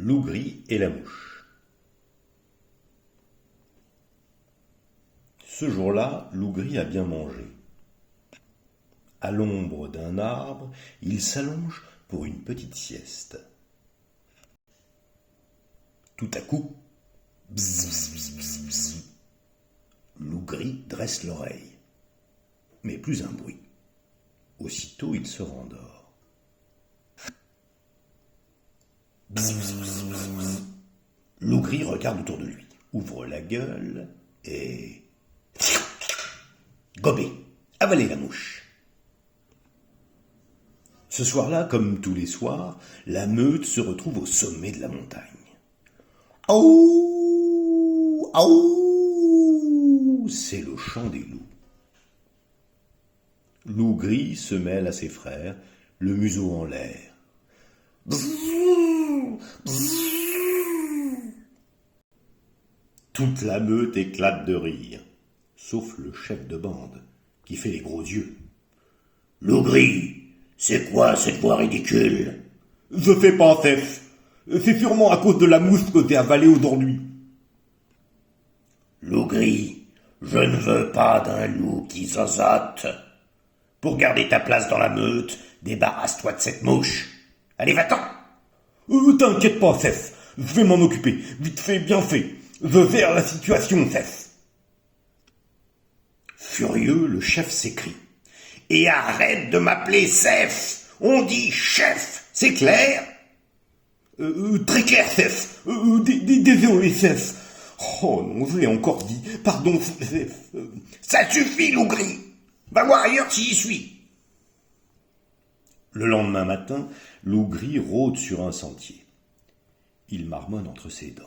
L'ougri et la mouche. Ce jour-là, l'ougri a bien mangé. À l'ombre d'un arbre, il s'allonge pour une petite sieste. Tout à coup, bzz, bzz, bzz, bzz, bzz, l'ougri dresse l'oreille. Mais plus un bruit. Aussitôt, il se rendort. Bzz, bzz, bzz, bzz, bzz. L'ougri regarde autour de lui, ouvre la gueule et... Gobé, avalez la mouche. Ce soir-là, comme tous les soirs, la meute se retrouve au sommet de la montagne. Aouh, aouh, c'est le chant des loups. L'ougri se mêle à ses frères, le museau en l'air. Bzzz, bzzz. Toute la meute éclate de rire, sauf le chef de bande, qui fait les gros yeux. L'ougri, c'est quoi cette voix ridicule? Je fais pas Fef. C'est sûrement à cause de la mousse que t'es avalée aujourd'hui. L'ougri, je ne veux pas d'un loup qui zozote. Pour garder ta place dans la meute, débarrasse-toi de cette mouche. Allez, va-t'en. T'inquiète pas, Fef. Je vais m'en occuper. Vite fait, bien fait. Je gère la situation, Fef. Furieux, le chef s'écrie. Et arrête de m'appeler Sef. On dit chef, c'est clair? Très clair, Sef. Désolé, Sef. Oh non, je l'ai encore dit. Pardon, Sef. Ça suffit, l'ougri. Va voir ailleurs si j'y suis. Le lendemain matin, l'ougri rôde sur un sentier. Il marmonne entre ses dents.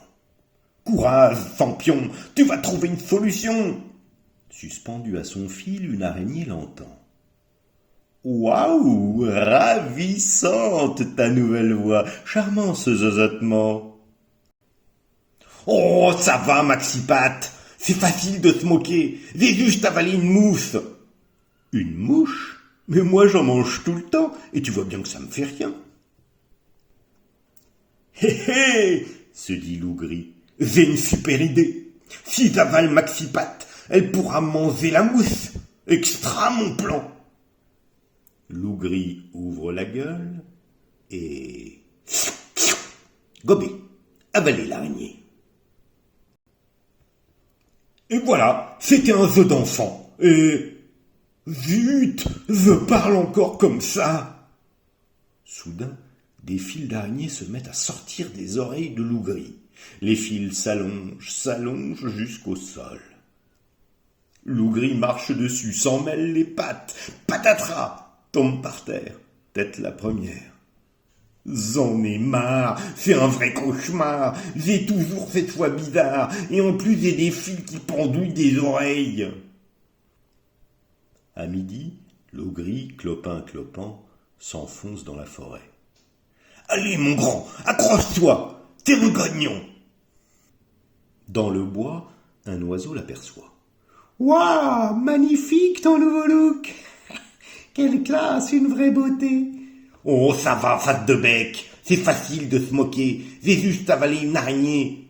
Courage, Sampion, tu vas trouver une solution. Suspendue à son fil, une araignée l'entend. Waouh, ravissante ta nouvelle voix, charmant ce zozotement. Oh, ça va, Maxipat, c'est facile de se moquer, j'ai juste avalé une mousse. Une mouche? Mais moi j'en mange tout le temps, et tu vois bien que ça me fait rien. Hé hé, se dit l'ougri, j'ai une super idée. Si j'avale Maxipat, elle pourra manger la mousse. Extra mon plan. L'ougri ouvre la gueule et... Gobé, avalez l'araignée. Et voilà, c'était un jeu d'enfant. Et... Zut, je parle encore comme ça. Soudain, des fils d'araignée se mettent à sortir des oreilles de l'ougri. Les fils s'allongent jusqu'au sol. L'ougri marche dessus, s'en mêle les pattes, patatras, tombe par terre, tête la première. J'en ai marre, c'est un vrai cauchemar, j'ai toujours cette voix bizarre, et en plus j'ai des fils qui pendouillent des oreilles. À midi, l'ougri, clopin, s'enfonce dans la forêt. Allez, mon grand, accroche-toi, t'es un gagnon. Dans le bois, un oiseau l'aperçoit. Waouh, magnifique ton nouveau look. Quelle classe, une vraie beauté. Oh, ça va, face de bec, c'est facile de se moquer, j'ai juste avalé une araignée.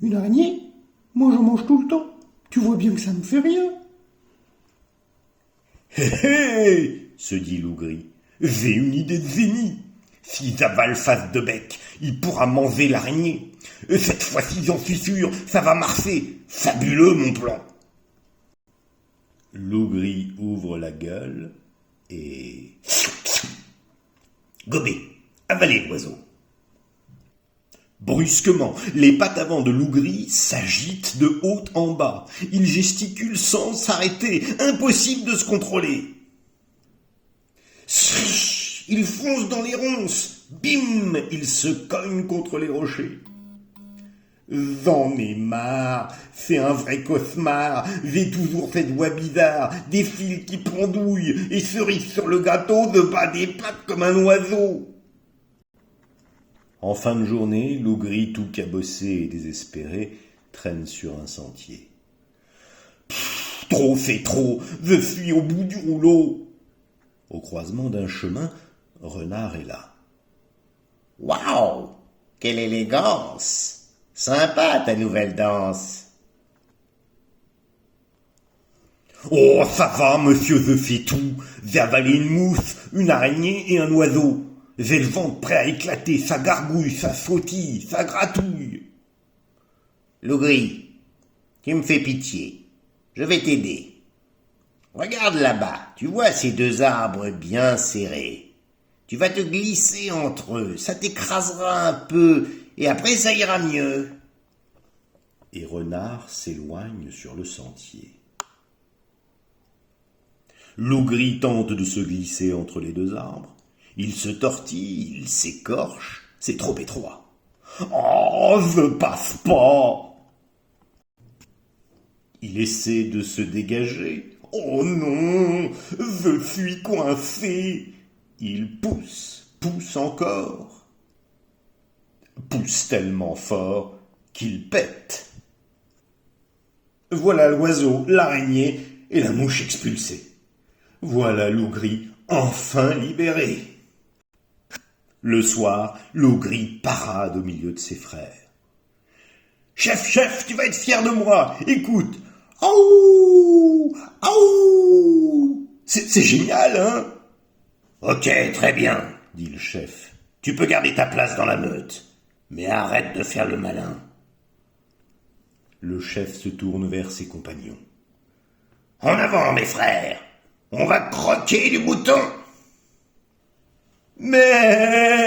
Une araignée? Moi j'en mange tout le temps, tu vois bien que ça me fait rien. Hé hé, se dit l'ougri, j'ai une idée de génie. Si j'avale face de bec, il pourra manger l'araignée. Et cette fois-ci, j'en suis sûr, ça va marcher. Fabuleux, mon plan. L'ougri ouvre la gueule et... Gobé, avalez l'oiseau. Brusquement, les pattes avant de l'ougri s'agitent de haut en bas. Il gesticule sans s'arrêter, impossible de se contrôler. Srch, il fonce dans les ronces. Bim, il se cogne contre les rochers. J'en ai marre, c'est un vrai cauchemar, j'ai toujours cette voix bizarre, des fils qui pendouillent, et cerise sur le gâteau de bas des pattes comme un oiseau. En fin de journée, l'ougri tout cabossé et désespéré traîne sur un sentier. Trop c'est trop, je suis au bout du rouleau. Au croisement d'un chemin, Renard est là. Waouh! Quelle élégance! Sympa ta nouvelle danse. Oh, ça va, monsieur The Fait-Tout. J'ai avalé une mousse, une araignée et un oiseau. J'ai le ventre prêt à éclater, ça gargouille, ça sautille, ça gratouille. Lougri, tu me fais pitié. Je vais t'aider. Regarde là-bas, tu vois ces deux arbres bien serrés. Tu vas te glisser entre eux, ça t'écrasera un peu, et après ça ira mieux. Et Renard s'éloigne sur le sentier. Lougri tente de se glisser entre les deux arbres. Il se tortille, il s'écorche, c'est trop étroit. Oh, je passe pas! Il essaie de se dégager. Oh non, je suis coincé. Il pousse, pousse encore. Pousse tellement fort qu'il pète. Voilà l'oiseau, l'araignée et la mouche expulsée. Voilà Lougri enfin libéré. Le soir, Lougri parade au milieu de ses frères. Chef, chef, tu vas être fier de moi. Écoute. Aouh, aouh. C'est génial, hein? Ok, très bien, dit le chef. Tu peux garder ta place dans la meute, mais arrête de faire le malin. Le chef se tourne vers ses compagnons. En avant, mes frères. On va croquer du mouton. Mais